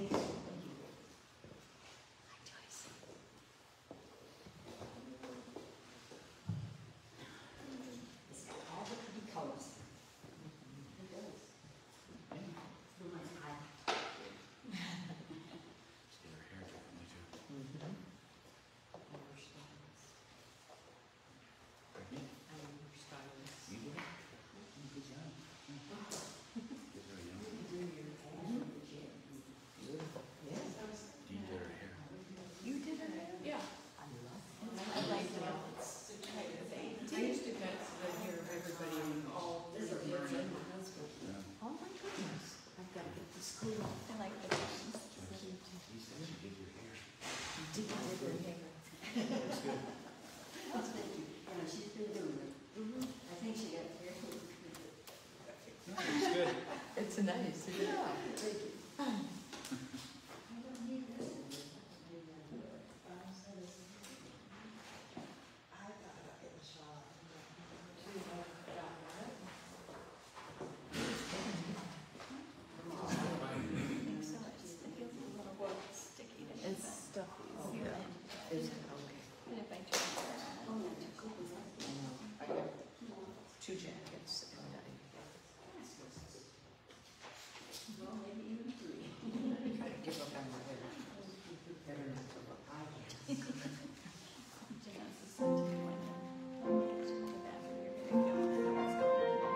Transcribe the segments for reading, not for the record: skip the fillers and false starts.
Thank you. It's got all the pretty colors. It does. Blue eyes high. She did her hair differently too. You did it? Good job. Gives her a young. Dee did her hair. You did her hair? Yeah. I love it. I liked it. I used to cut the hair of everybody in all This is three my of them. husband. Yeah. Oh my goodness. I've got to get this school. I like the ones. He said she did your hair. Did her hair. That's good. Oh, thank you. Yeah, she's been doing it. I think she got hair. That's good. It's nice. Yeah, thank you. It's stuffy. Is it? And if I turn it around, I got 2 jackets and Well, maybe even 3. I try to give up on my hair. Better not to look. I guess. Janice is such a good one. The bathroom, you're gonna go and know what's going on.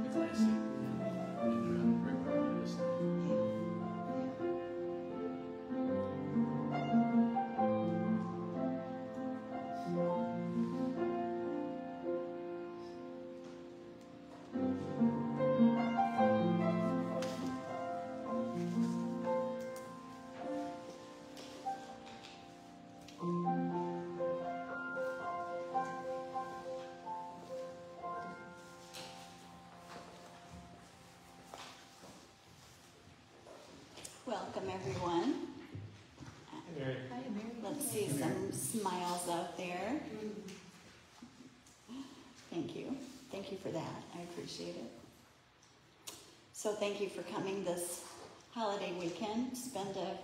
If I see. Rick Barber this time. Welcome, everyone. Let's see some smiles out there. Thank you. Thank you for that. I appreciate it. So thank you for coming this holiday weekend. Spend a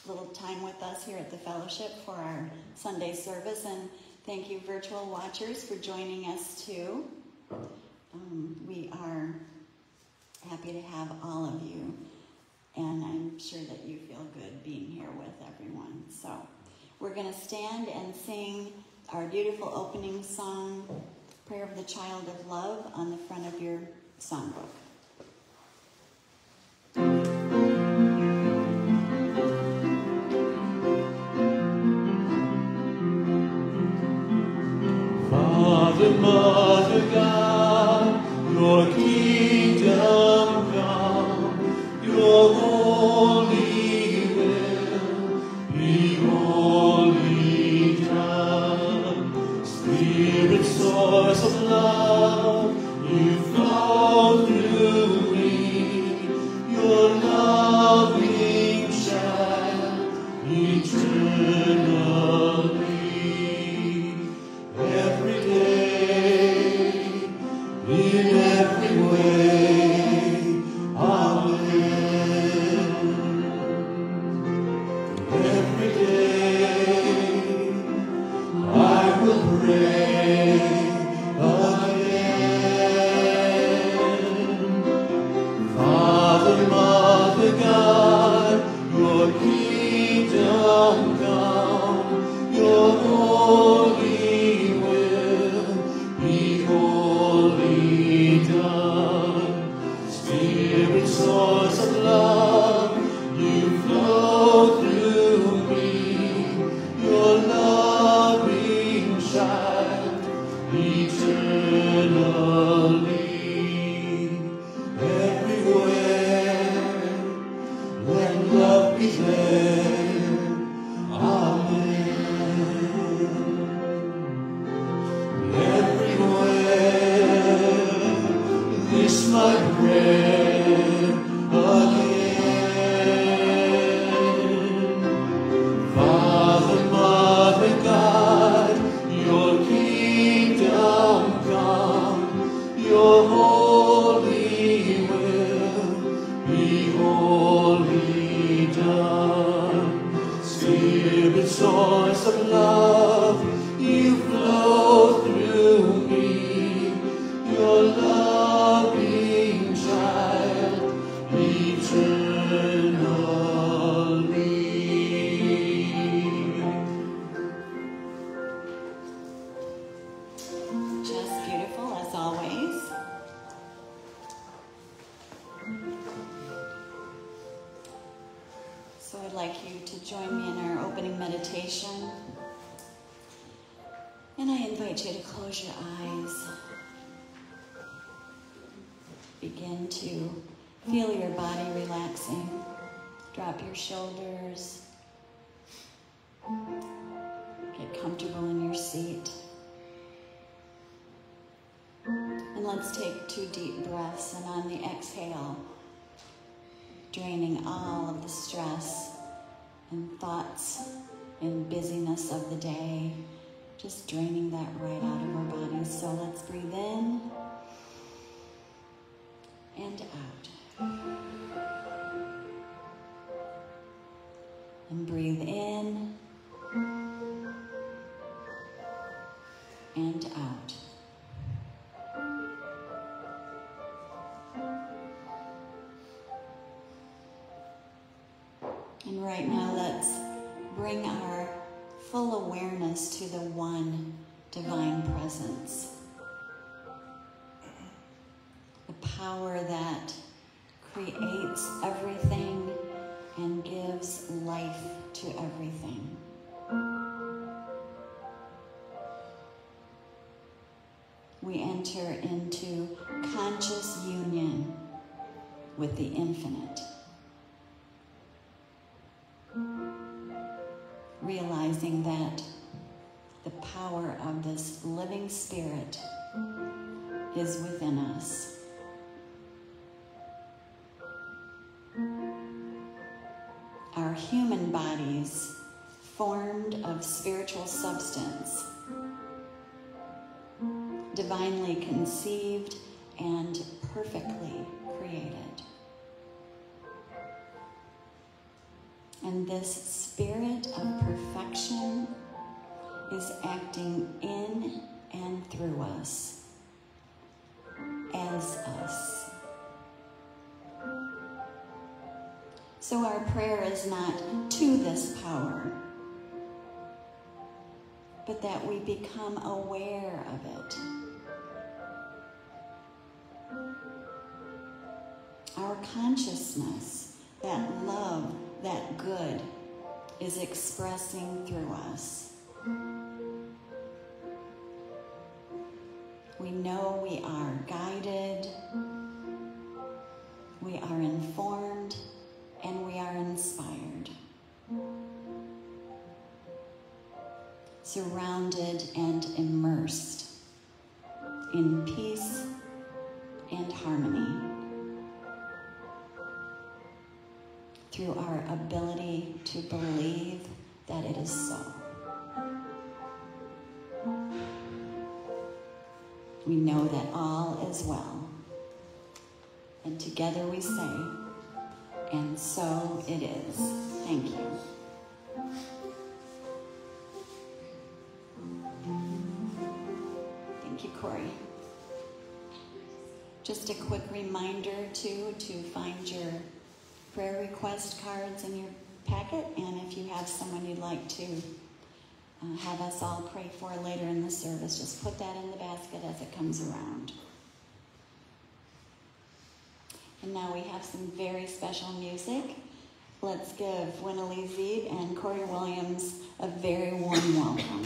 little time with us here at the fellowship for our Sunday service. And thank you, virtual watchers, for joining us too. We are happy to have all of you. And I'm sure that you feel good being here with everyone. So we're going to stand and sing our beautiful opening song, Prayer of the Child of Love, on the front of your songbook. Father, Mother, God, your kingdom come, your holy will be wholly done. Spirit, source of love, you flow through me, your loving child, eternally. Every day, in every way. reign again. Father, Mother, God, your kingdom come, your holy will be wholly done. Spirit, source of love, you flow through me, your loving child, eternally. Everywhere, let love be there. Amen. Everywhere, this my prayer again. Father, Mother, God, your kingdom come, your holy will be wholly done. Spirit, source of love, you flow through me, your loving child, eternally. Just beautiful as always. So I'd like you to join me in our opening meditation. And I invite you to close your eyes. Begin to feel your body relaxing. Drop your shoulders. Get comfortable in your seat. And let's take 2 deep breaths, and on the exhale, draining all of the stress and thoughts and busyness of the day, just draining that right out of our bodies. So let's breathe in and out. And breathe in and out. And right now, let's bring our full awareness to the one divine presence. The power that creates everything and gives life to everything. We enter into conscious union with the infinite, realizing that the power of this living spirit is within us. Our human bodies, formed of spiritual substance, divinely conceived and perfectly created. And this spirit of perfection is acting in and through us, as us. So our prayer is not to this power, but that we become aware of it. Our consciousness, that love, that good, is expressing through us. We know we are guided, we are informed, and we are inspired. Surrounded and immersed in peace and harmony through our ability to believe that it is so. We know that all is well. And together we say, and so it is. Thank you. Thank you, Cory. Just a quick reminder, too, to find your prayer request cards in your packet, and if you have someone you'd like to have us all pray for later in the service, just put that in the basket as it comes around. And now we have some very special music. Let's give Winalee Zeeb and Cory Williams a very warm welcome.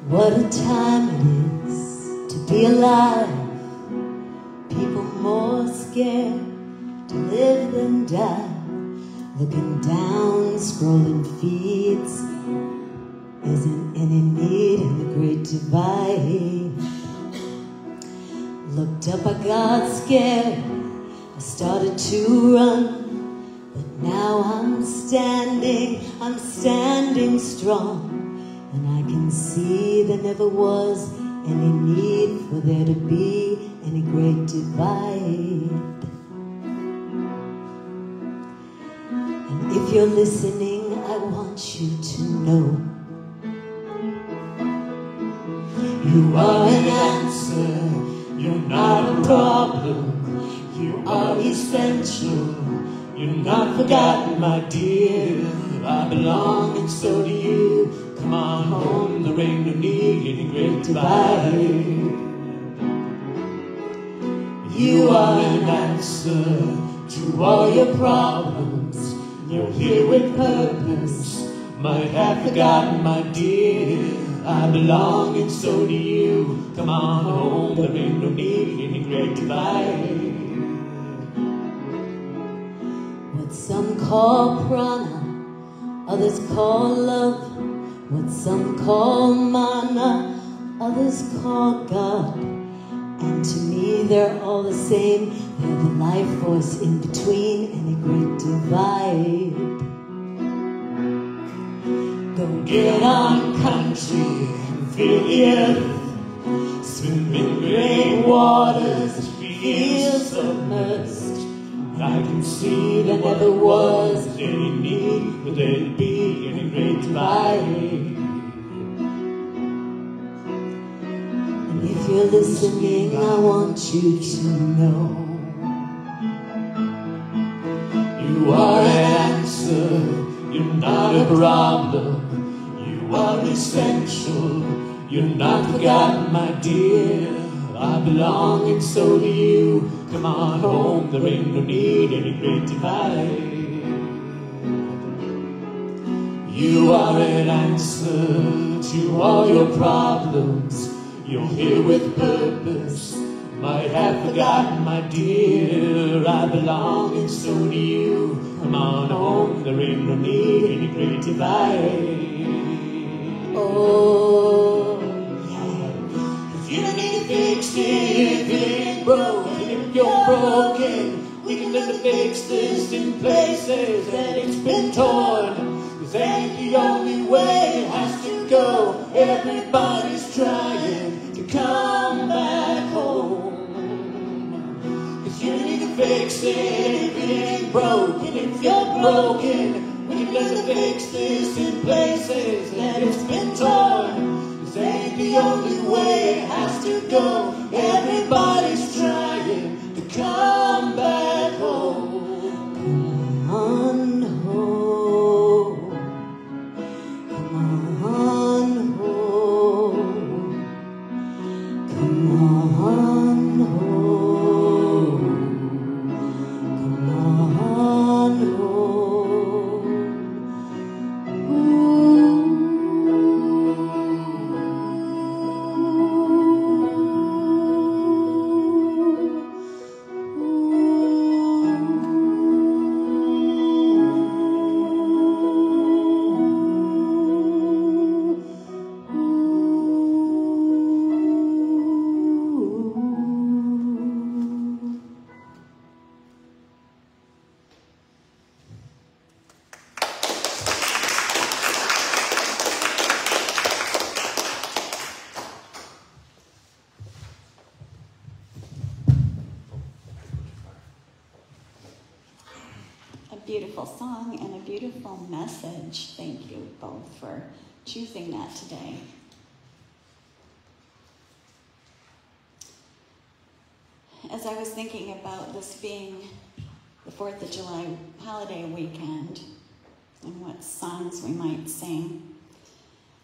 What a time it is to be alive. People more scared to live than die. Looking down, scrolling feeds. Isn't any need in the great divide. Looked up, I got scared. I started to run. But now I'm standing strong. And I can see there never was any need for there to be any great divide. And if you're listening, I want you to know you are an answer, you're not a problem. You are essential, you're not forgotten, my dear. I belong and so do you. Come on home, there ain't no need any great divide. You are an answer to all your problems. You're here with purpose. Might have forgotten, my dear. I belong and so do you. Come on home, there ain't no need any great divide. What some call prana, others call love. What some call mana, others call God. And to me they're all the same. They're the life force in between any great divide. Go get on country and feel the earth. Swim in great waters, feel submerged. I can see there never was any need for there to be any great divide. And if you're listening, I want you to know you are an answer, you're not a problem. You are essential, you're not forgotten, my dear. I belong and so do you. Come on home, there ain't no need any great divide. You are an answer to all your problems. You're here with purpose. Might have forgotten, my dear. I belong and so do you. Come on home, there ain't no need any great divide. Oh, yeah. You don't need to fix it if it ain't broken. If you're broken, we can learn to fix this in places that it's been torn. This ain't the only way it has to go. Everybody's trying to come back home. Cause you need to fix it if it ain't broken. If you're broken, we can learn to fix this in places that it's been torn. This ain't the only way it has to go. Everybody's trying to come back home. Come on home. Come on home. Come on home. Come on home. Ooh. Ooh. beautiful song and a beautiful message. Thank you both for choosing that today. As I was thinking about this being the 4th of July holiday weekend and what songs we might sing,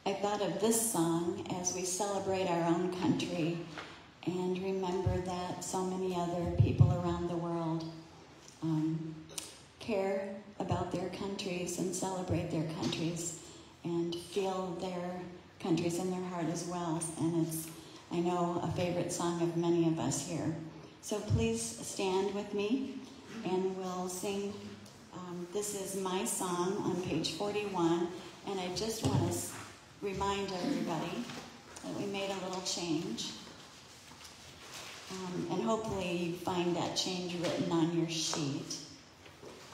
I thought of this song as we celebrate our own country and remember that so many other people around the world care about their countries and celebrate their countries and feel their countries in their heart as well. And it's, I know, a favorite song of many of us here. So please stand with me and we'll sing. This is my song on page 41, and I just want to remind everybody that we made a little change. And hopefully you find that change written on your sheet.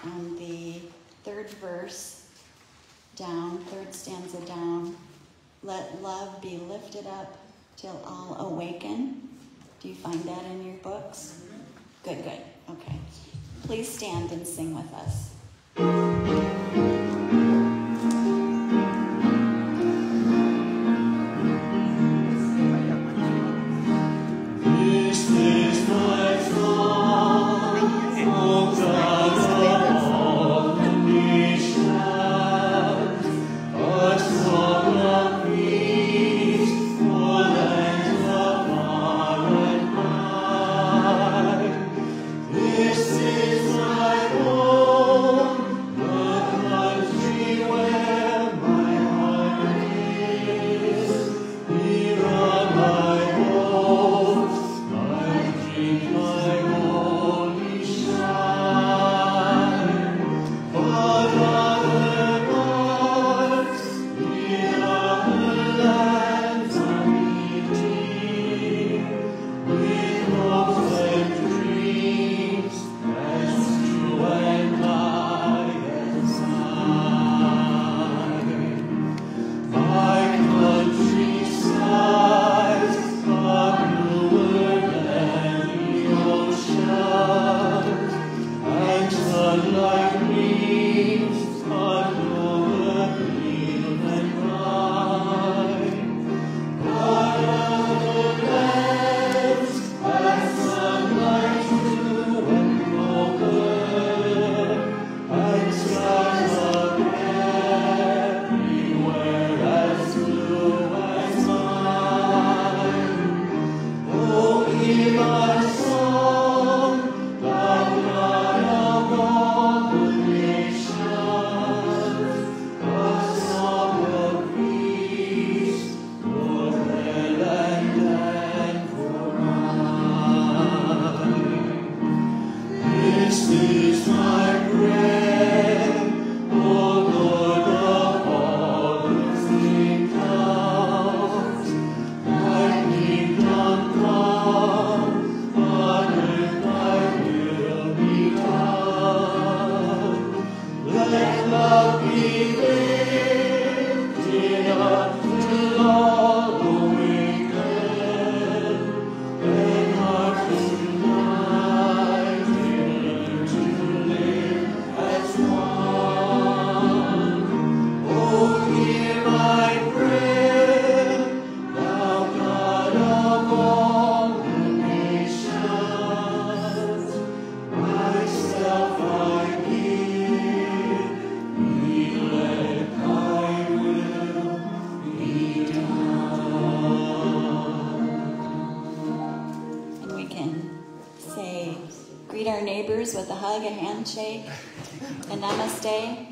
On the 3rd verse down, 3rd stanza down, let love be lifted up till all awaken. Do you find that in your books? Good, good. Okay. Please stand and sing with us. This is my song, O God of all the nations, a song of peace for lands afar and high. This is my home, the country where my heart is. Here are my hopes, my dreams, my only shine. But other parts, the other lands are meeting, with hopes and dreams as true and high as mine. My country's skies are bluer than the ocean, and sunlight gleams on over green and brine. But other lands have sunlight too and colder, and skies are everywhere as blue as mine. Oh, hear my song, thou God of all the nations, a song of peace for their land and for mine. This is my prayer, O Lord of all the kingdoms. Thy kingdom come, on earth thy will be done. Let love be lifted up till all awaken, and hearts united to live as one. Oh, hear my prayer, thou God of all the nations. Myself I give, let thy will be done. And we can say, greet our neighbors with a hug, a handshake, a namaste.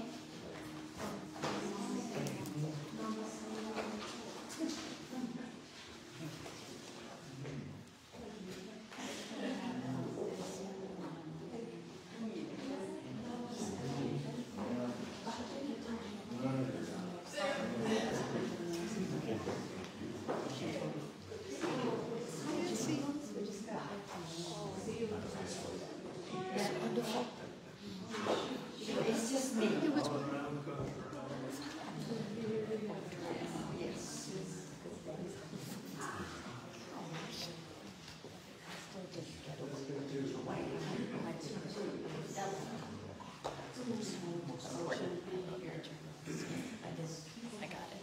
It's just me. Yes. I got it.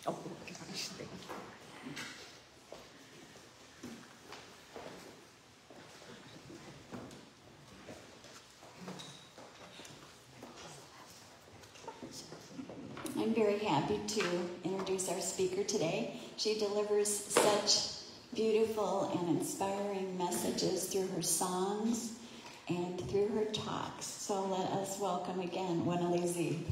Oh, gosh, thank you. I'm very happy to introduce our speaker today. She delivers such beautiful and inspiring messages through her songs and through her talks. So let us welcome again Winalee Zeeb.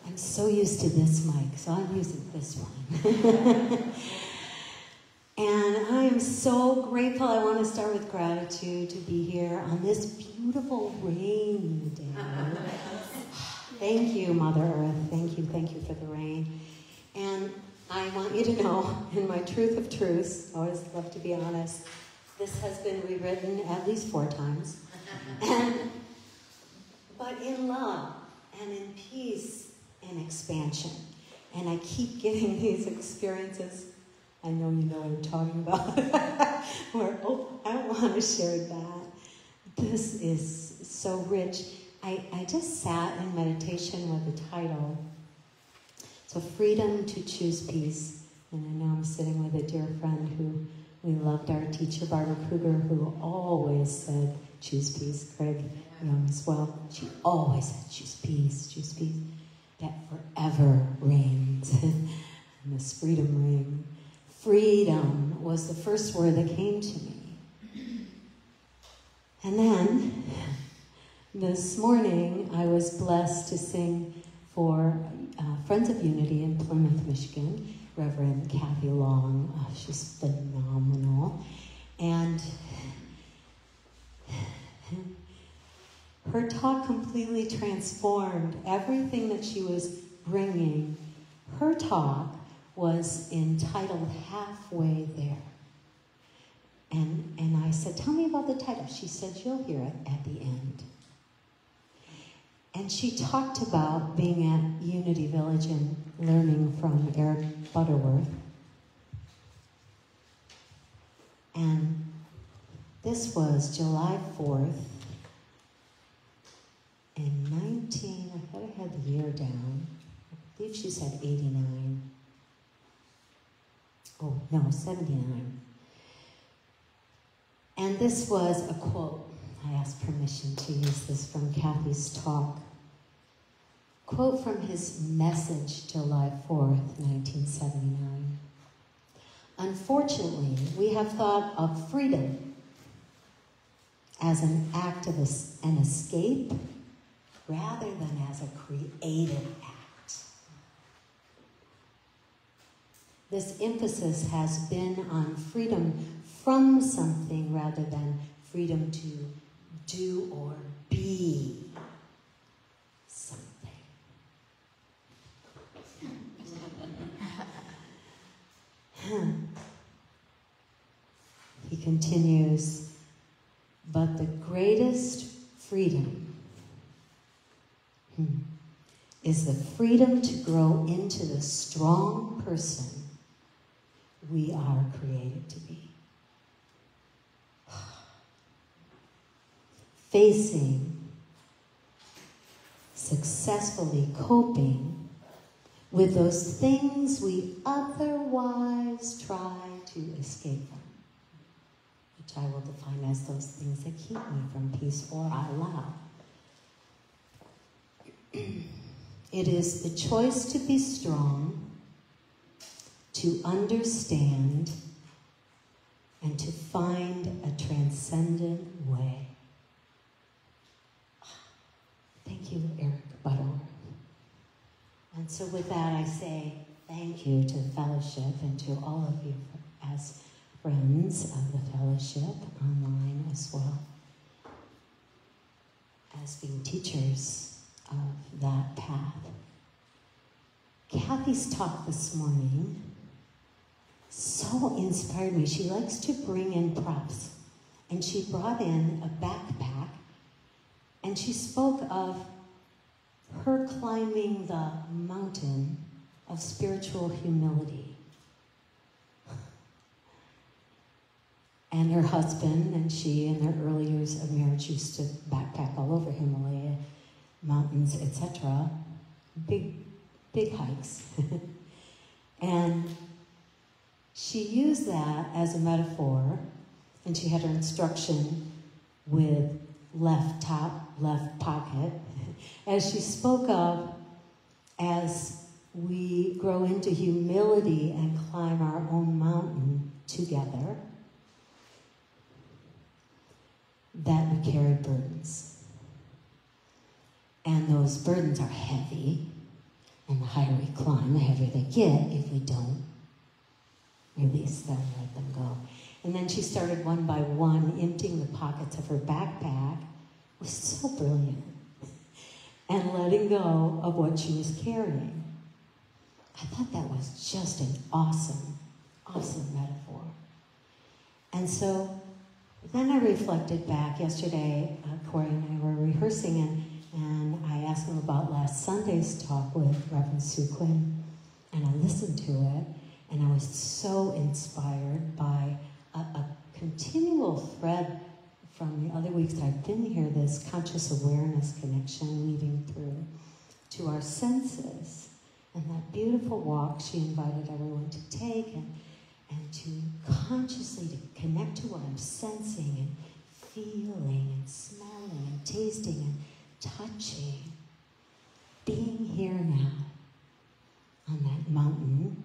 I'm so used to this mic, so I'm using this one. And I am so grateful. I want to start with gratitude to be here on this beautiful rainy day. Thank you, Mother Earth. Thank you for the rain. And I want you to know, in my truth of truths, I always love to be honest, this has been rewritten at least 4 times. But in love and in peace and expansion. And I keep getting these experiences. I know you know what I'm talking about. Where, I want to share that. This is so rich. I just sat in meditation with the title. So Freedom to Choose Peace. And I know I'm sitting with a dear friend who we loved, our teacher, Barbara Kruger, who always said, choose peace. Craig Young as well. She always said, choose peace, that forever reigns. And this freedom ring. Freedom was the first word that came to me. And then, this morning, I was blessed to sing for Friends of Unity in Plymouth, Michigan, Reverend Kathy Long. She's phenomenal. And her talk completely transformed everything that she was bringing. Her talk was entitled Halfway There. And I said, tell me about the title. She said, you'll hear it at the end. And she talked about being at Unity Village and learning from Eric Butterworth. And this was July 4th in I thought I had the year down. I believe she said 89. Oh, no, 79. And this was a quote. I asked permission to use this from Kathy's talk. Quote from his message, July 4th, 1979. Unfortunately, we have thought of freedom as an act of an escape rather than as a creative act. This emphasis has been on freedom from something rather than freedom to do or be something. He continues, but the greatest freedom is the freedom to grow into the strong person we are created to be. Facing, successfully coping with those things we otherwise try to escape from, which I will define as those things that keep me from peace or I allow. It is the choice to be strong, to understand, and to find a transcendent way. Thank you, Eric Butterworth. And so with that, I say thank you to the fellowship and to all of you as friends of the fellowship online as well, as being teachers of that path. Kathy's talk this morning so inspired me. She likes to bring in props. And she brought in a backpack, and she spoke of her climbing the mountain of spiritual humility. And her husband and she, in their early years of marriage, used to backpack all over Himalaya mountains, etc. Big hikes. And she used that as a metaphor, and she had her instruction with left top, left pocket, as she spoke of as we grow into humility and climb our own mountain together, that we carry burdens. And those burdens are heavy, and the higher we climb, the heavier they get if we don't release them, let them go. And then she started one by one emptying the pockets of her backpack. It was so brilliant. And letting go of what she was carrying. I thought that was just an awesome, awesome metaphor. And so then I reflected back yesterday, Cory and I were rehearsing, and I asked him about last Sunday's talk with Reverend Sue Quinn, and I listened to it, and I was so inspired by a continual thread from the other weeks I've been here, this conscious awareness connection leading through to our senses, and that beautiful walk she invited everyone to take, and to consciously to connect to what I'm sensing and feeling and smelling and tasting and touching, being here now on that mountain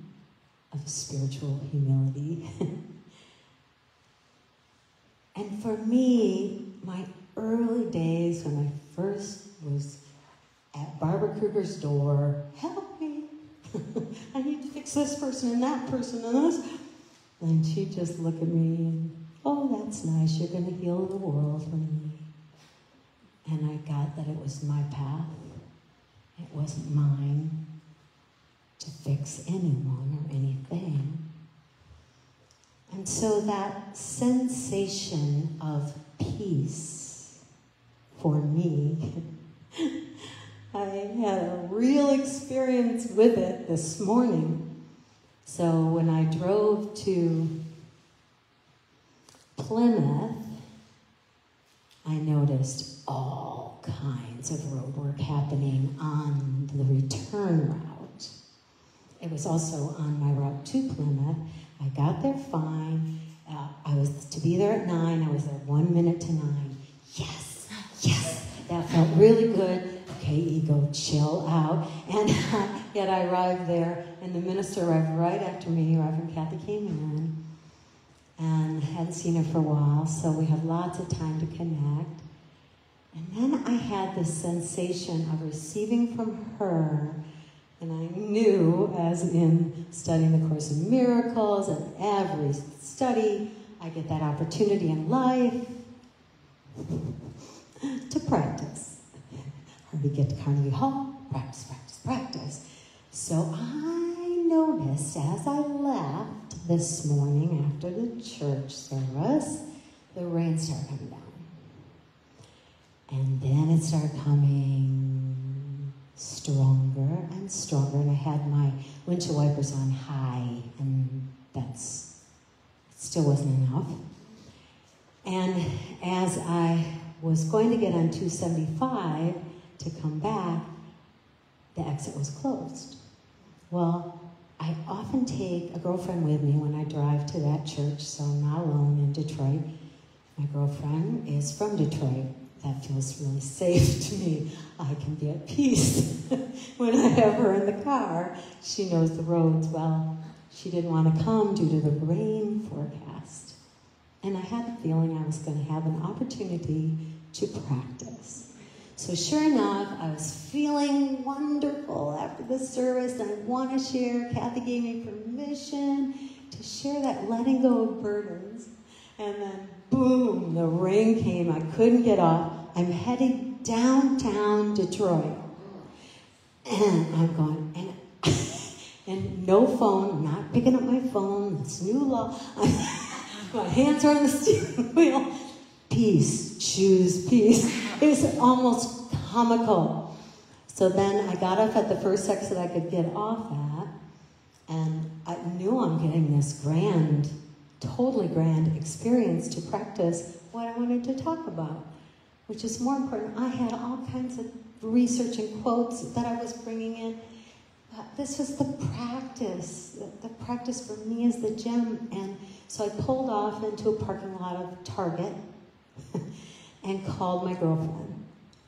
of spiritual humility. And for me, my early days when I first was at Barbara Kruger's door, help me, I need to fix this person and that person and this. And she'd just look at me and, oh, that's nice, you're going to heal the world for me. And I got that it was my path. It wasn't mine to fix anyone or anything. And so that sensation of peace for me, I had a real experience with it this morning. So when I drove to Plymouth, I noticed all kinds of road work happening on the return route. It was also on my route to Plymouth. I got there fine. I was to be there at 9. I was there 1 minute to 9. Yes, yes, that felt really good. Okay, ego, chill out. And yet I arrived there, and the minister arrived right after me. Reverend Kathy came in, and hadn't seen her for a while, so we had lots of time to connect. And then I had this sensation of receiving from her. And I knew, as in studying the Course in Miracles, and every study, I get that opportunity in life to practice. We get to Carnegie Hall, practice, practice, practice. So I noticed as I left this morning after the church service, the rain started coming down. And then it started coming stronger and stronger, and I had my windshield wipers on high, and it still wasn't enough. And as I was going to get on 275 to come back, the exit was closed. Well, I often take a girlfriend with me when I drive to that church, so I'm not alone in Detroit. My girlfriend is from Detroit. That feels really safe to me. I can be at peace when I have her in the car. She knows the roads well. She didn't want to come due to the rain forecast. And I had the feeling I was going to have an opportunity to practice. So sure enough, I was feeling wonderful after the service, and I want to share. Kathy gave me permission to share that letting go of burdens. And then, boom, the rain came. I couldn't get off. I'm heading downtown Detroit. And I'm going, And no phone, I'm not picking up my phone, it's new law. My hands are on the steering wheel. Peace, choose peace. It was almost comical. So then I got off at the first exit I could get off at, and I knew I'm getting this grand, totally grand experience to practice what I wanted to talk about, which is more important. I had all kinds of research and quotes that I was bringing in. This was the practice. The practice for me is the gym. And so I pulled off into a parking lot of Target and called my girlfriend.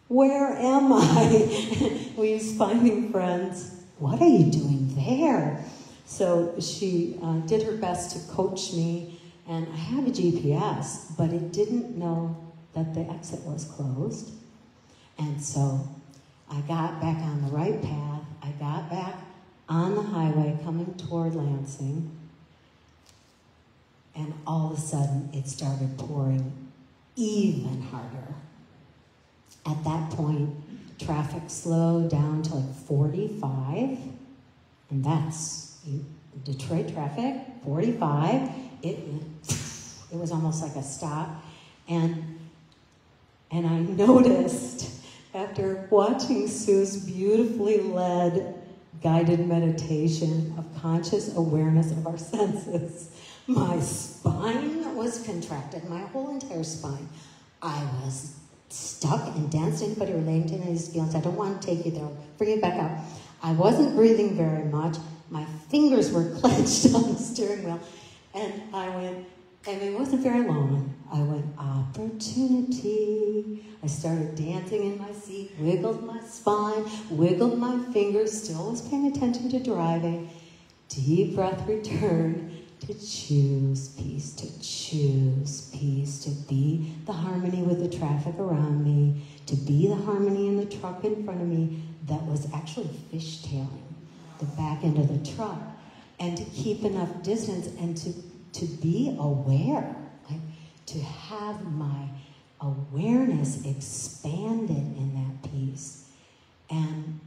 Where am I? We was finding friends. What are you doing there? So she did her best to coach me, and I have a GPS, but it didn't know that the exit was closed. And so I got back on the right path. I got back on the highway coming toward Lansing, and all of a sudden it started pouring even harder. At that point, traffic slowed down to like 45, and that's Detroit traffic, 45. It was almost like a stop, and I noticed after watching Sue's beautifully led guided meditation of conscious awareness of our senses, my spine was contracted, my whole entire spine. I was stuck and danced. Anybody relating to any of these feelings? I don't want to take you there. Bring it back up. I wasn't breathing very much. My fingers were clenched on the steering wheel. And I went, and it wasn't very long. I went, opportunity. I started dancing in my seat, wiggled my spine, wiggled my fingers, still was paying attention to driving. Deep breath returned to choose peace, to be the harmony with the traffic around me, to be the harmony in the truck in front of me that was actually fishtailing the back end of the truck, and to keep enough distance and to be aware, like to have my awareness expanded in that piece. And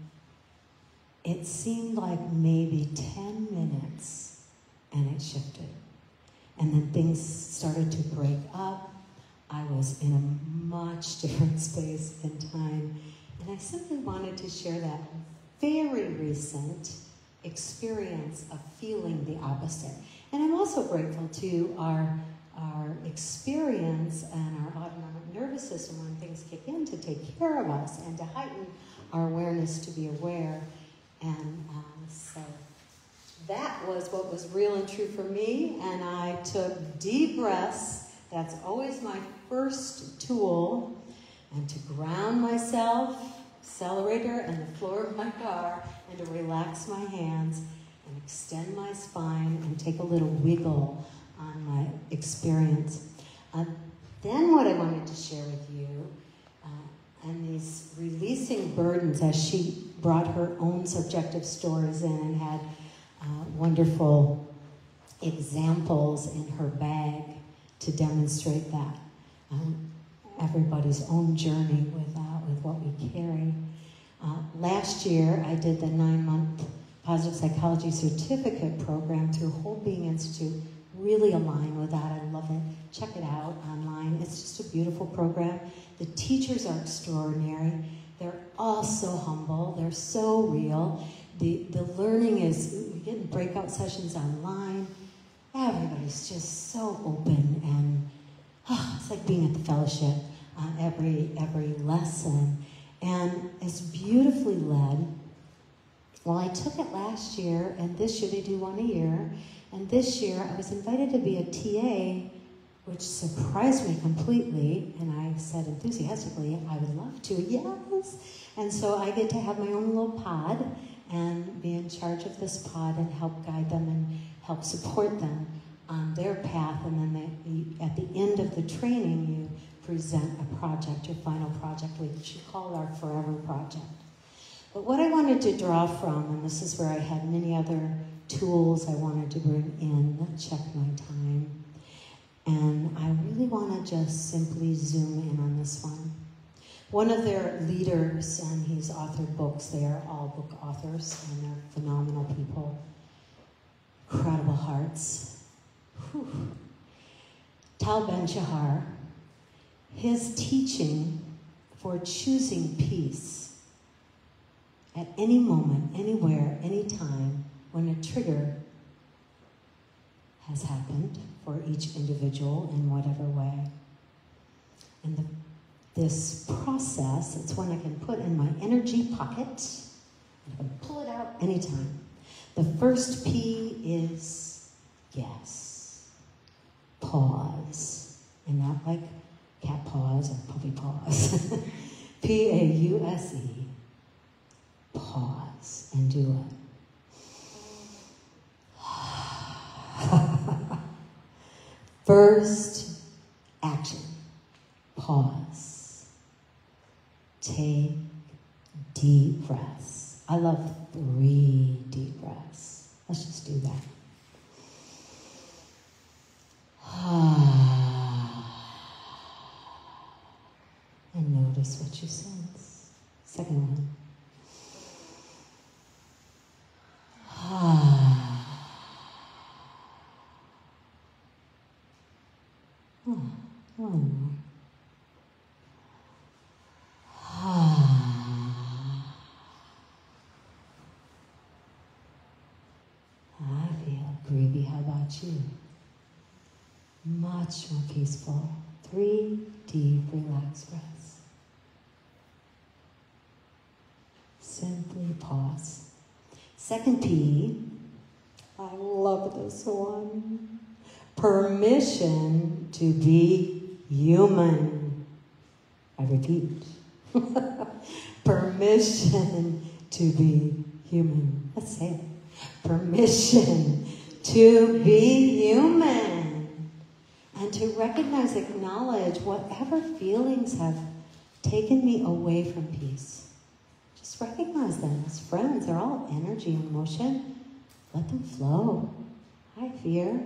it seemed like maybe 10 minutes, and it shifted. And then things started to break up. I was in a much different space and time. And I simply wanted to share that very recent experience of feeling the opposite. And I'm also grateful to our experience and our autonomic nervous system when things kick in to take care of us and to heighten our awareness to be aware. And so that was what was real and true for me. And I took deep breaths. That's always my first tool. And to ground myself, accelerator and the floor of my car, and to relax my hands and extend my spine and take a little wiggle on my experience. Then what I wanted to share with you, and these releasing burdens, as she brought her own subjective stories in and had wonderful examples in her bag to demonstrate that. Everybody's own journey with what we carry. Last year, I did the 9-month Positive Psychology Certificate program through Whole Being Institute. Really aligned with that. I love it. Check it out online. It's just a beautiful program. The teachers are extraordinary. They're all so humble. They're so real. The learning is, we get in breakout sessions online. Everybody's just so open, and it's like being at the fellowship on every lesson. And it's beautifully led. Well, I took it last year, and this year they do one a year. And this year I was invited to be a TA, which surprised me completely. And I said enthusiastically, I would love to, yes. And so I get to have my own little pod and be in charge of this pod and help guide them and help support them on their path. And then at the end of the training, you present a project, your final project, which you call our Forever Project. But what I wanted to draw from, and this is where I had many other tools I wanted to bring in, check my time, and I really want to just simply zoom in on this one. One of their leaders, and he's authored books, they are all book authors, and they're phenomenal people, incredible hearts. Whew. Tal Ben-Shahar, his teaching for choosing peace at any moment, anywhere, anytime, when a trigger has happened for each individual in whatever way. And this process, it's one I can put in my energy pocket, and I can pull it out anytime. The first P is yes. Pause. And not like cat paws or puppy paws. P-A-U-S-E. Pause and do it. First action. Pause. Take deep breaths. I love 3 deep breaths. Let's just do that. And notice what you sense. Second one. One more. I feel groovy. How about you? Much more peaceful. 3 deep, relaxed breaths. Simply pause. Second P, I love this one. Permission to be human. I repeat. Permission to be human. Let's say it. Permission to be human. And to recognize, acknowledge whatever feelings have taken me away from peace. Just recognize them as friends. They're all energy and emotion. Let them flow. Hi, fear.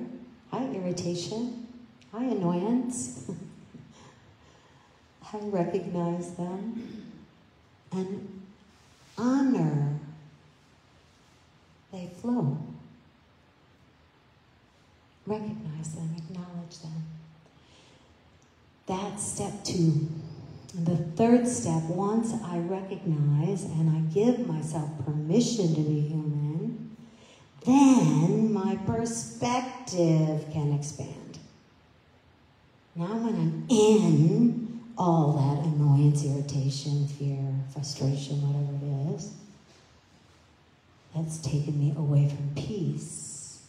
Hi, irritation. Hi, annoyance. I recognize them and honor. They flow. Recognize them, acknowledge them. That's step 2. And the third step, once I recognize and I give myself permission to be human, then my perspective can expand. Now when I'm in all that annoyance, irritation, fear, frustration, whatever it is, that's taken me away from peace,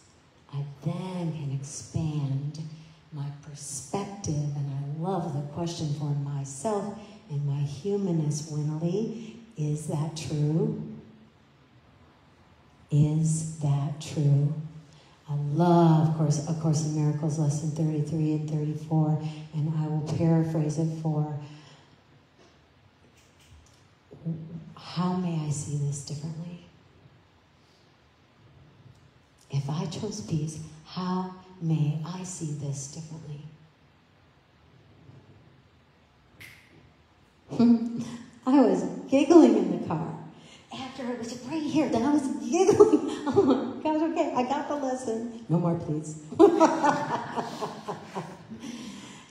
I then can expand my perspective. And I love the question for myself and my humanness, Winalee. Is that true? Is that true? I love, of Course in Miracles, lesson 33 and 34, and I will paraphrase it for, how may I see this differently? If I chose peace, how may I see this differently? I was giggling in the car. After I was right here, then I was giggling. Oh my gosh, okay, I got the lesson. No more, please.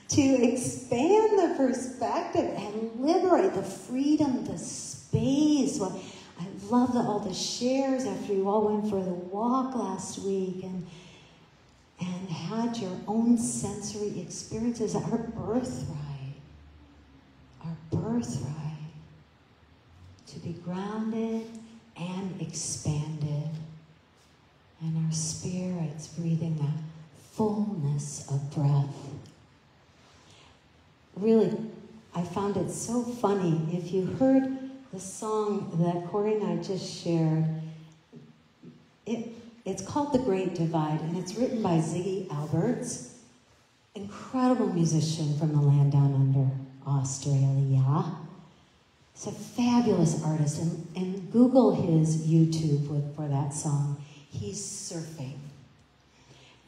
To expand the perspective and liberate the freedom, the space. Well, I love all the shares after you all went for the walk last week and had your own sensory experiences. Our birthright. Our birthright. To be grounded and expanded. And our spirits breathing that fullness of breath. Really, I found it so funny. If you heard the song that Cory and I just shared, it's called The Great Divide, and it's written by Ziggy Alberts, incredible musician from the land down under, Australia. He's a fabulous artist, and Google his YouTube for that song. He's surfing.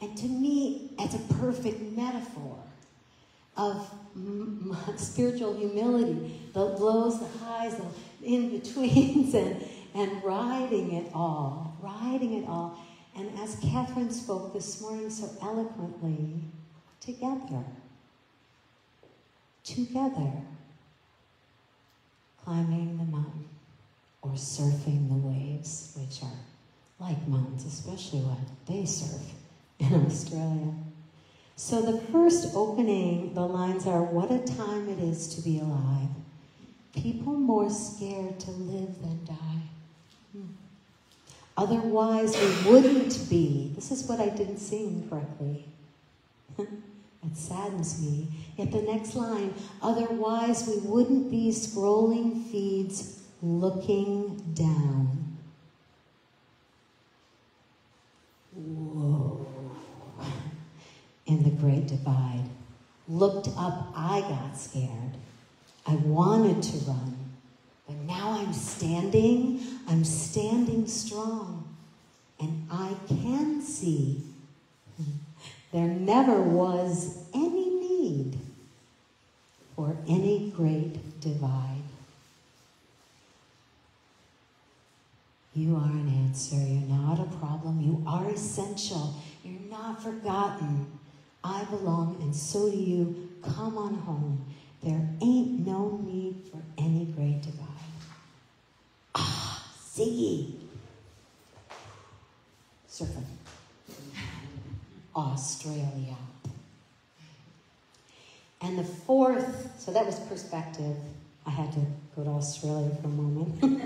And to me, it's a perfect metaphor of spiritual humility, the lows, the highs, the in-betweens, and riding it all, And as Catherine spoke this morning so eloquently, together, climbing the mountain or surfing the waves, which are like mountains, especially when they surf in Australia. So the first opening, the lines are, what a time it is to be alive. People more scared to live than die. Otherwise we wouldn't be. This is what I didn't sing correctly. It saddens me. Yet the next line, otherwise we wouldn't be scrolling feeds looking down. Whoa. In the Great Divide. Looked up, I got scared. I wanted to run. But now I'm standing strong. And I can see there never was any need for any great divide. You are an answer. You're not a problem. You are essential. You're not forgotten. I belong, and so do you. Come on home. There ain't no need for any great divide. Ah, Ziggy. Surfing. Australia. And the fourth, so that was perspective. I had to go to Australia for a moment.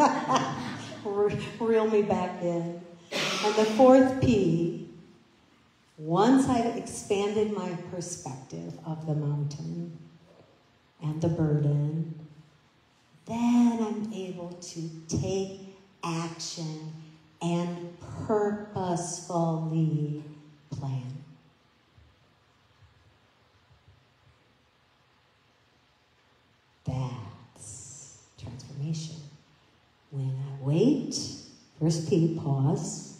Reel me back in. And the fourth P, once I've expanded my perspective of the mountain and the burden, then I'm able to take action and purposefully plan. That's transformation. When I wait, first P, pause.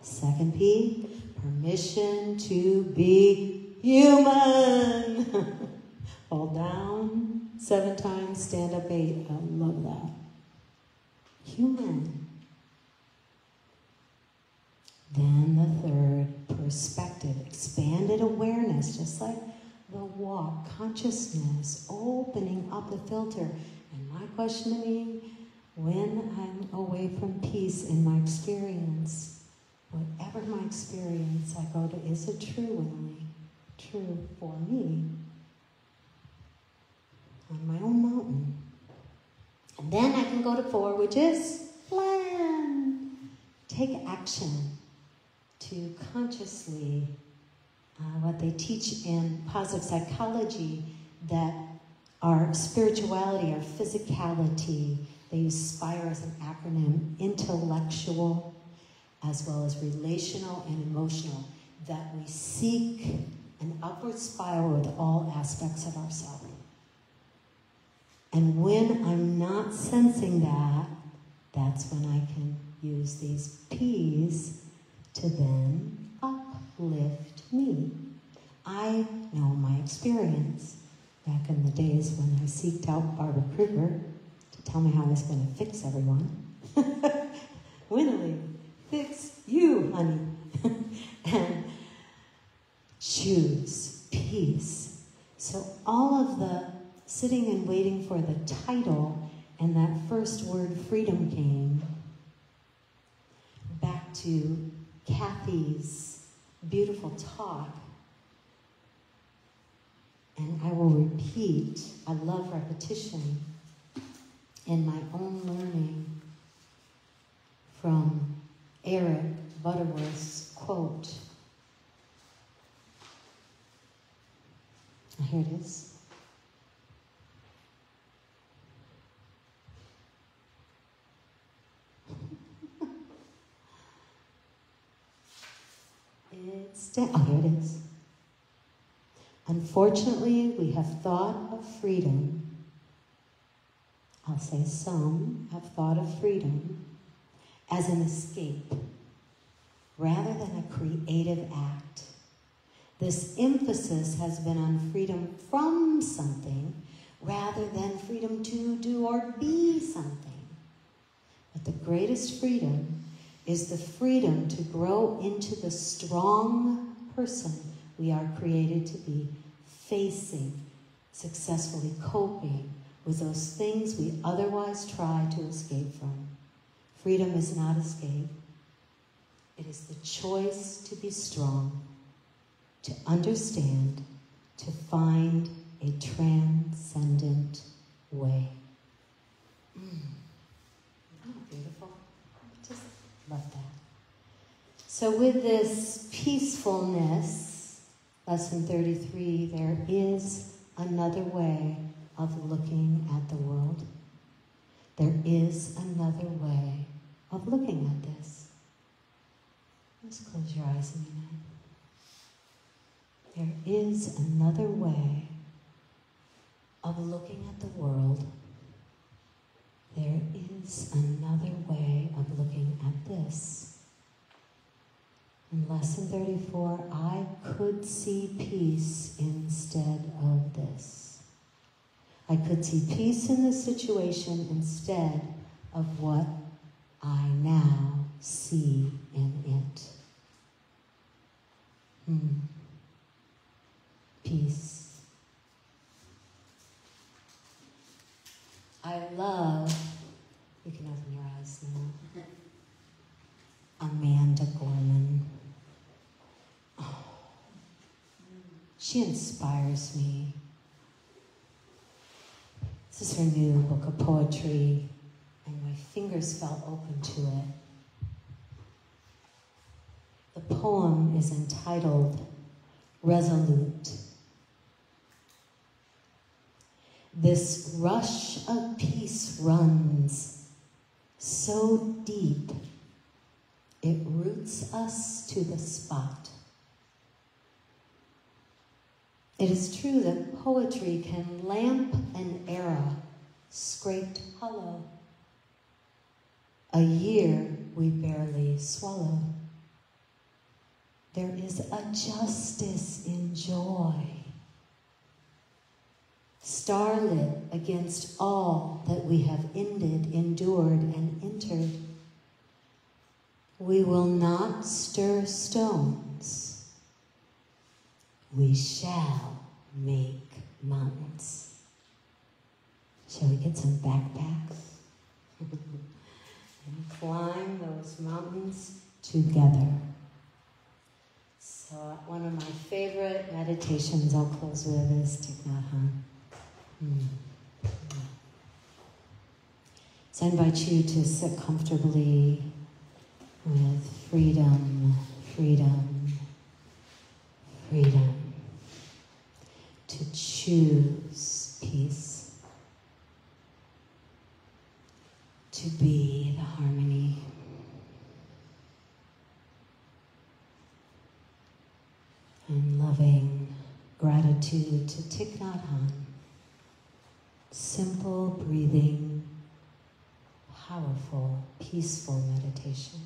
Second P, permission to be human. Fall down 7 times, stand up 8. I love that. Human. Then the third, perspective, expanded awareness, just like the walk, consciousness, opening up the filter. And my questioning, when I'm away from peace in my experience, whatever my experience, I go to, is it true, Winalee? True for me? On my own mountain. And then I can go to 4, which is plan. Take action to consciously, what they teach in positive psychology, that our spirituality, our physicality, they use SPIRE as an acronym, intellectual as well as relational and emotional, that we seek an upward spiral with all aspects of ourselves. And when I'm not sensing that, that's when I can use these P's to then uplift me. I know my experience back in the days when I seeked out Barbara Kruger to tell me how I was going to fix everyone. Winalee, fix you, honey. And choose peace. So all of the sitting and waiting for the title and that first word, freedom, came back to Kathy's beautiful talk. And I will repeat, I love repetition in my own learning from Eric Butterworth's quote. Here it is. Oh, here it is. Unfortunately, we have thought of freedom. I'll say some have thought of freedom as an escape rather than a creative act. This emphasis has been on freedom from something rather than freedom to do or be something. But the greatest freedom is the freedom to grow into the strong person we are created to be, facing, successfully coping with those things we otherwise try to escape from. Freedom is not escape. It is the choice to be strong, to understand, to find a transcendent way. Oh, beautiful. Just love that. So with this peacefulness, lesson 33, there is another way of looking at the world. There is another way of looking at this. Just close your eyes a minute. There is another way of looking at the world. There is another way of looking at this. In lesson 34, I could see peace instead of this. I could see peace in the situation instead of what I now see in it. Peace. I love, you can open your eyes now, Amanda Gorman. Oh, she inspires me. This is her new book of poetry, and my fingers fell open to it. The poem is entitled Resolute. This rush of peace runs so deep, it roots us to the spot. It is true that poetry can lamp an era scraped hollow. A year we barely swallow. There is a justice in joy, starlit against all that we have ended, endured, and entered. We will not stir stones. We shall make mountains. Shall we get some backpacks? And climb those mountains together. So one of my favorite meditations I'll close with is Thich Nhat Hanh. So I invite you to sit comfortably with freedom, freedom, freedom. To choose peace. To be the harmony. And loving gratitude to Thich Nhat Hanh. Simple breathing, powerful, peaceful meditation.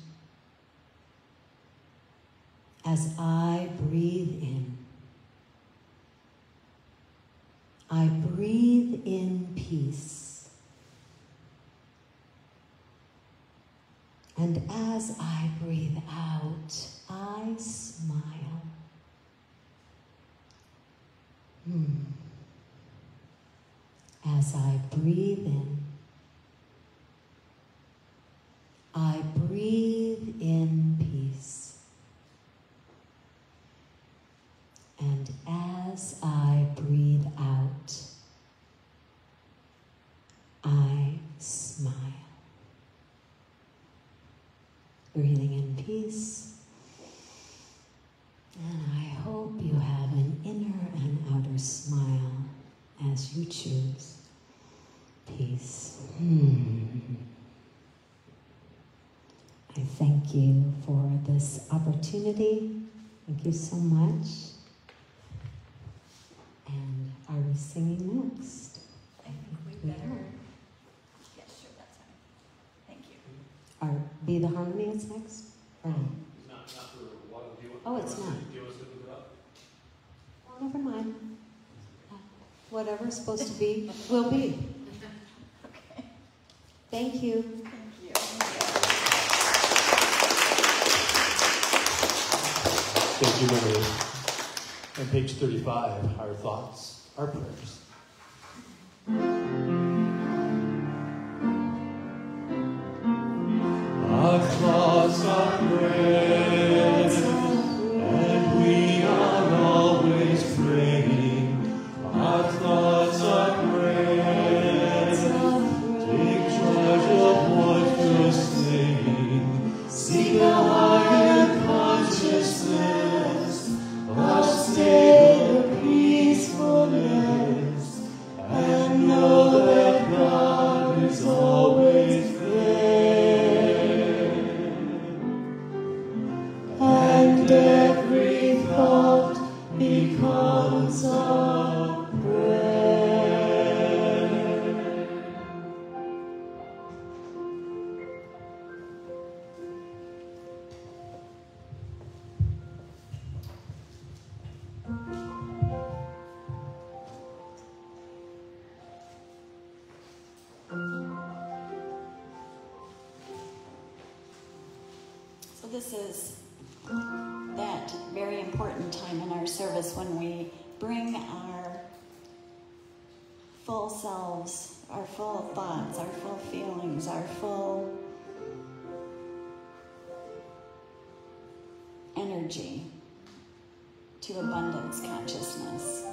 As I breathe in, I breathe in peace. And as I breathe out, I smile. As I breathe in, I breathe in peace. And as I breathe out, I smile. Breathing in peace. And I hope you have an inner and outer smile as you choose peace. I thank you for this opportunity. Thank you so much. And are we singing next? I think we better. Yeah, sure, that's fine. Thank you. Be the Harmony is next? Or no? Not for what do you want? Oh, it's not. Do you want us to move it up? Oh, never mind. Whatever's supposed to be, will be. Okay. Thank you. Thank you. Thank you, Winalee. On page 35, our thoughts, our prayers. Our thoughts are prayers, and we are always praying. Our thoughts are prayers, take charge of what you're saying. Seek a higher consciousness, a state of peacefulness, and know that God is always there. And every thought becomes a prayer. So this is that very important time in our service when we bring our full selves, our full thoughts, our full feelings, our full energy to abundance consciousness.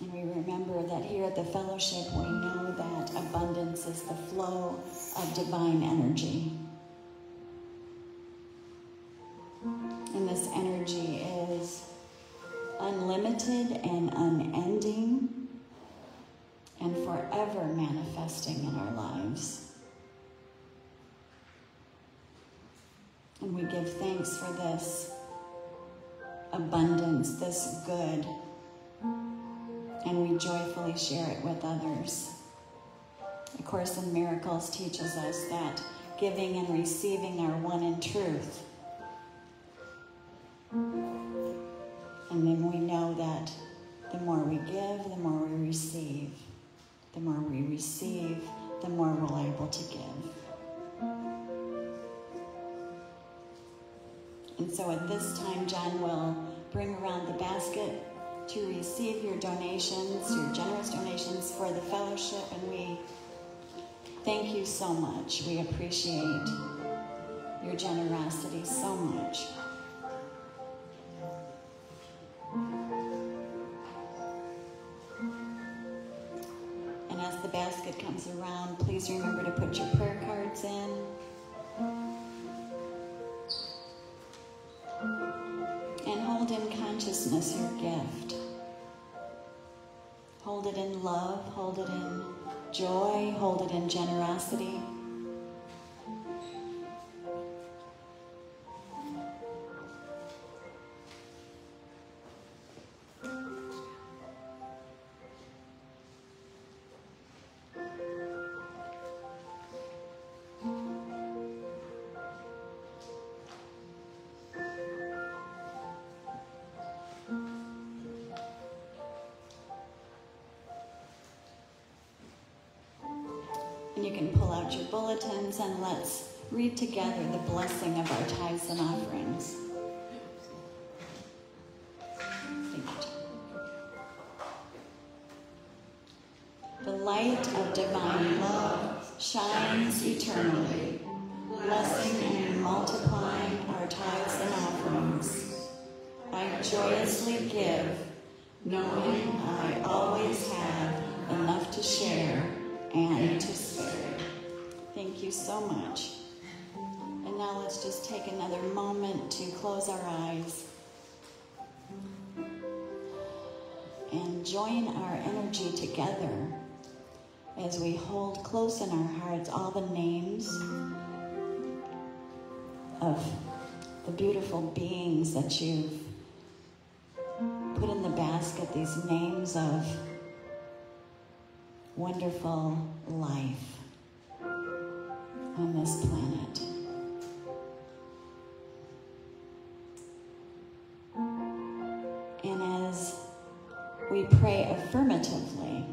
And we remember that here at the fellowship we know that abundance is the flow of divine energy. And this energy is unlimited and unending and forever manifesting in our lives. And we give thanks for this abundance, this good, and we joyfully share it with others. A Course in Miracles teaches us that giving and receiving are one in truth. And then we know that the more we give, the more we receive. The more we receive, the more we're able to give. And so at this time, John will bring around the basket to receive your donations, your generous donations for the fellowship, and we thank you so much. We appreciate your generosity so much. And as the basket comes around, please remember to put your prayer cards in. And hold in consciousness your gift. Hold it in love, hold it in joy, hold it in generosity. And you can pull out your bulletins and let's read together the blessing of our tithes and offerings. Thank you, John. The light of divine love shines eternally, blessing and multiplying our tithes and offerings. I joyously give, knowing I always have enough to share and to spare. Thank you so much. And now let's just take another moment to close our eyes and join our energy together as we hold close in our hearts all the names of the beautiful beings that you've put in the basket, these names of wonderful life on this planet. And as we pray affirmatively,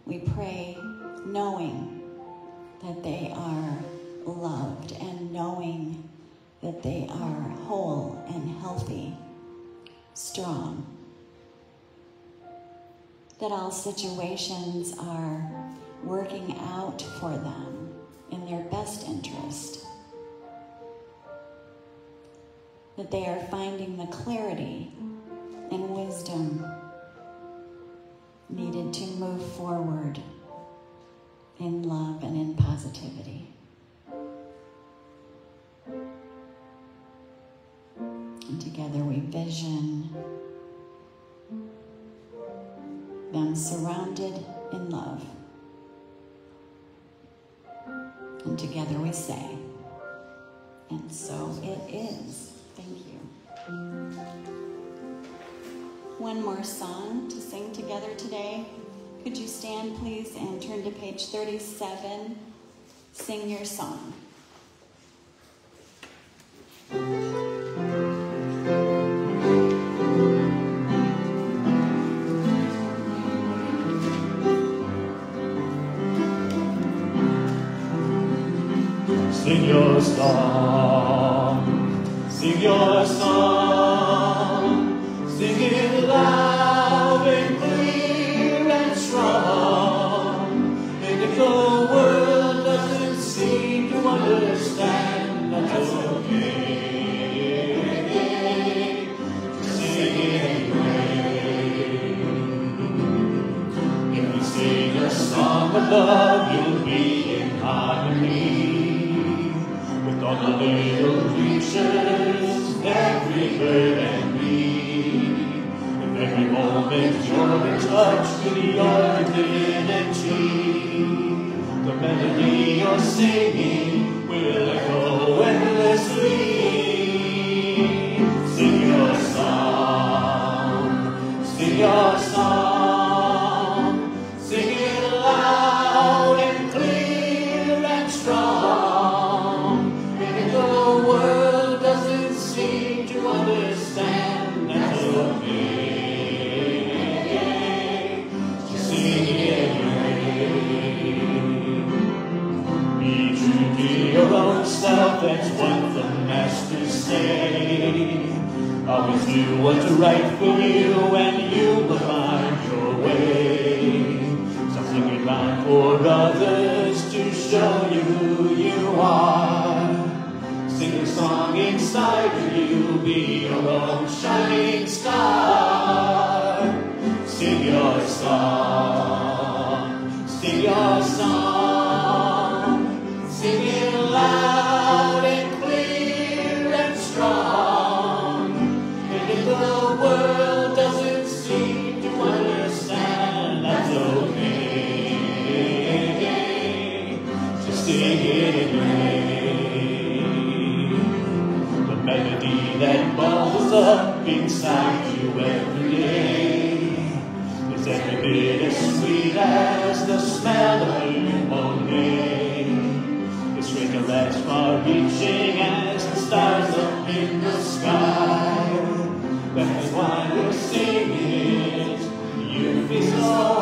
we pray knowing that they are loved and knowing that they are whole and healthy, strong. That all situations are working out for them in their best interest. That they are finding the clarity and wisdom needed to move forward in love and in positivity. And together we vision them surrounded in love. And together we say, and so it is. Thank you. One more song to sing together today. Could you stand, please, and turn to page 37. Sing your song. Sing your song, sing your song, sing it loud and clear and strong. And if the world doesn't seem to understand, that's okay. Sing it anyway. If you sing a song of love, you'll be in harmony. All the little creatures, every bird and bee, and every moment you're in touch with your divinity. The melody you're singing will echo endlessly. Sing your song, sing your song, sing it loud and clear and strong. Understand, that's okay. Just sing it anyway. Be true to your own self, that's what the masters say. Always do what's right for you, and you will find your way. Stop looking around for others to show you who you are. Sing a song inside of you, be your own shining star. Sing your song, sing your song, sing it loud and clear and strong. And if the world doesn't seem to understand, that's okay. Just sing it anyway. Melody that bubbles up inside you every day is every bit as sweet as the smell of a newborn day. It's greater as far-reaching as the stars up in the sky. That's why we're singing. You feel so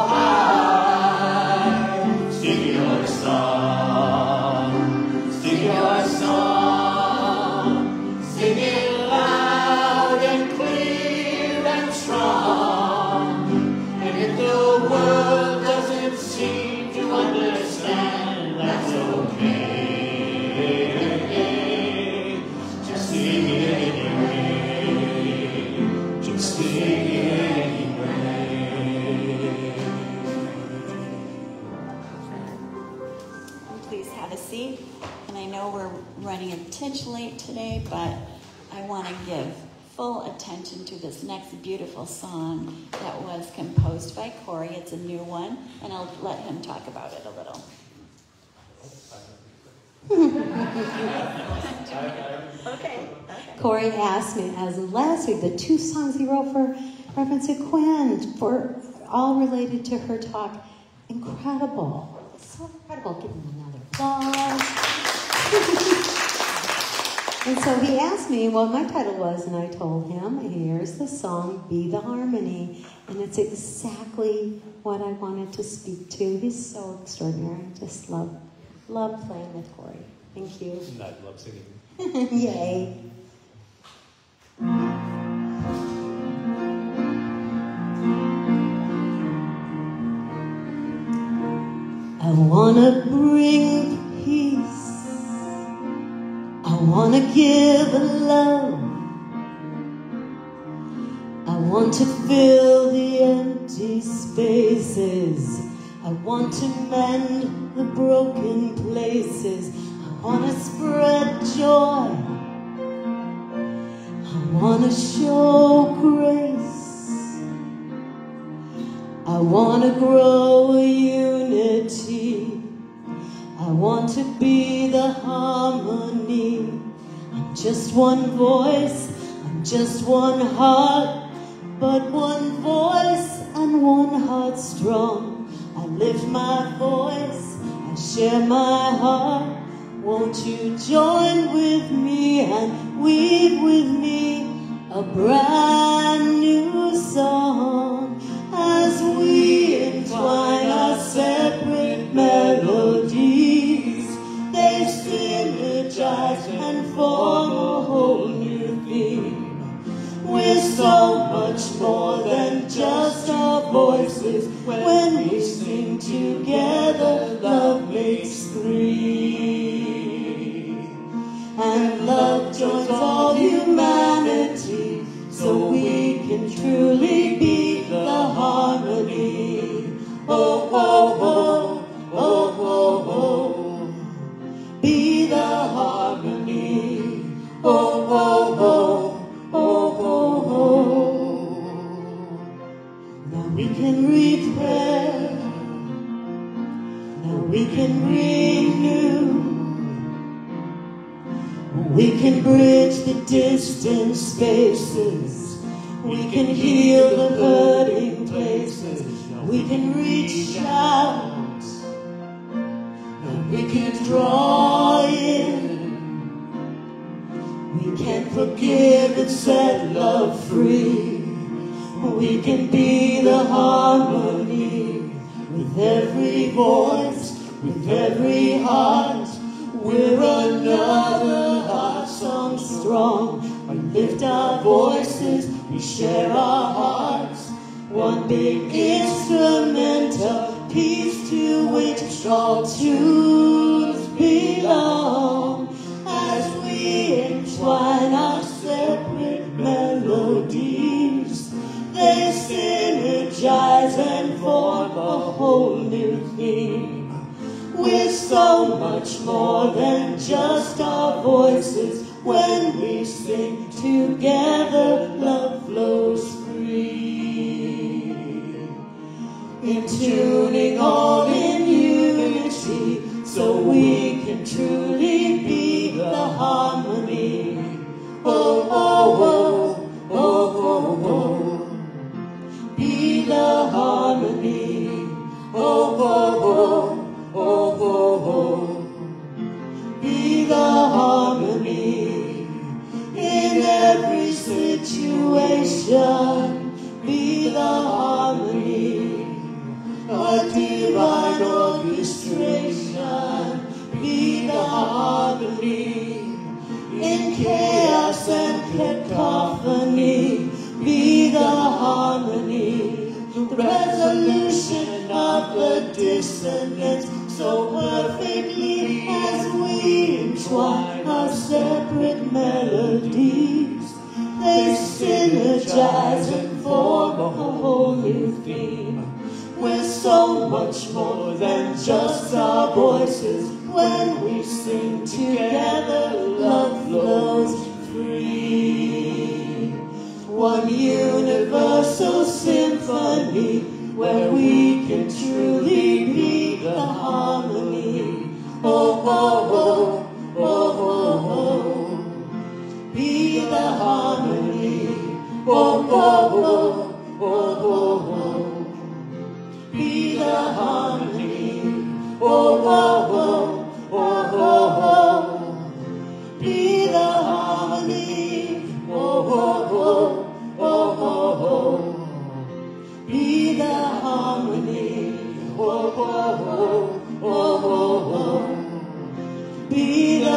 high. Sing your song, sing your song. Sing it loud and clear and strong. And if the world doesn't seem to understand, that's okay. Just sing it anyway. Just sing it anyway. Please have a seat. And I know we're running a tinge late today, but I want to give full attention to this next beautiful song that was composed by Cory. It's a new one, and I'll let him talk about it a little. Okay. Cory asked me, as in last week, the 2 songs he wrote for Reverend Quinn, for all related to her talk. Incredible. So incredible. Give him another applause. And so he asked me what my title was, and I told him, here's the song, Be the Harmony. And it's exactly what I wanted to speak to. He's so extraordinary. I just love playing with Cory. Thank you. And I love singing. Yay. I wanna bring peace. I wanna give a love. I want to fill the empty spaces. I want to mend the broken places. I want to spread joy. I want to show grace. I want to grow unity. I want to be the harmony. I'm just one voice, I'm just one heart, but one voice and one heart strong. I lift my voice, I share my heart. Won't you join with me and weave with me a brand new song as we entwine our separate melodies. They synergize and form a whole new theme. We're so much more than just our voices. When we sing together, love makes three. And love joins all humanity, so we can truly be the harmony. Oh, oh, oh, oh, oh, oh. Be the harmony. Oh, oh, oh, oh, oh, oh. Now we can repair. Now we can renew. We can bridge the distant spaces. We can heal the hurting places. We can reach out. And we can draw in. We can forgive and set love free. We can be the harmony. With every voice, with every heart, we're another heart song strong. We lift our voices, we share our hearts. One big instrument of peace to which all tunes belong. As we entwine our separate melodies, they synergize and form a whole new theme. We're so much more than just our voices. When we sing together, love flows free. In tuning all in unity, so we can truly be the harmony. Oh, oh, oh, oh, oh, oh. Be the harmony. Oh, oh, oh. Oh, oh, oh. Be the harmony in every situation. Be the harmony, a divine orchestration. Be the harmony in chaos and cacophony. Be the harmony, the resolution of the dissonance. So perfectly as we entwine our separate melodies, they synergize and form a whole new theme. We're so much more than just our voices. When we sing together, love flows free. One universal symphony where we can truly be the harmony. Oh, oh, oh, oh, oh, oh. Be the harmony. Oh, oh, oh, oh, oh. Be the harmony. Oh, oh, oh, oh, oh. Be the harmony. Oh, oh, oh, oh, oh. Be the harmony. Oh, oh, oh, oh, oh, oh. Be the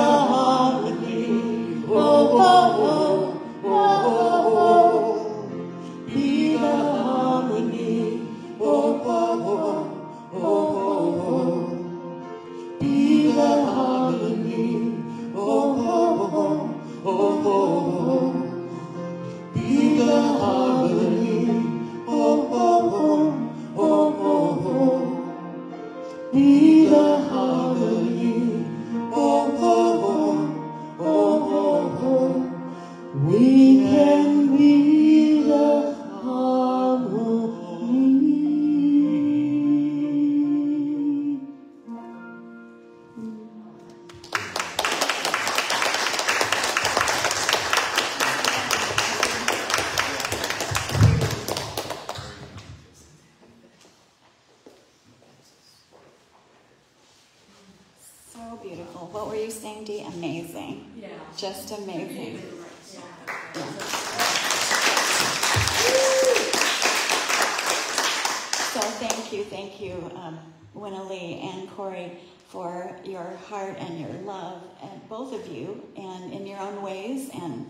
just amazing. Yeah. So thank you, Winalee and Cory, for your heart and your love, and both of you, and in your own ways, and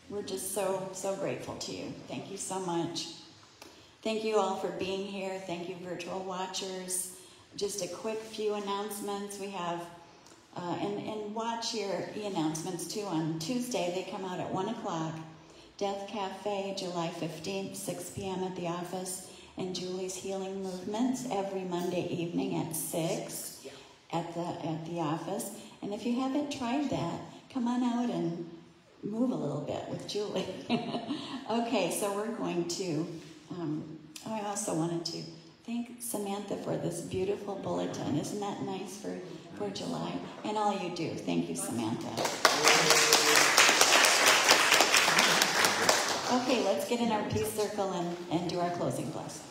we're just so grateful to you. Thank you so much. Thank you all for being here. Thank you, virtual watchers. Just a quick few announcements. We have, and watch your e-announcements too. On Tuesday, they come out at 1 o'clock. Death Cafe, July 15th, 6 p.m. at the office. And Julie's Healing Movements every Monday evening at 6 at the office. And if you haven't tried that, come on out and move a little bit with Julie. Okay, so we're going to, I also wanted to thank Samantha for this beautiful bulletin. Isn't that nice for July? And all you do. Thank you, Samantha. Okay, let's get in our peace circle and do our closing blessing.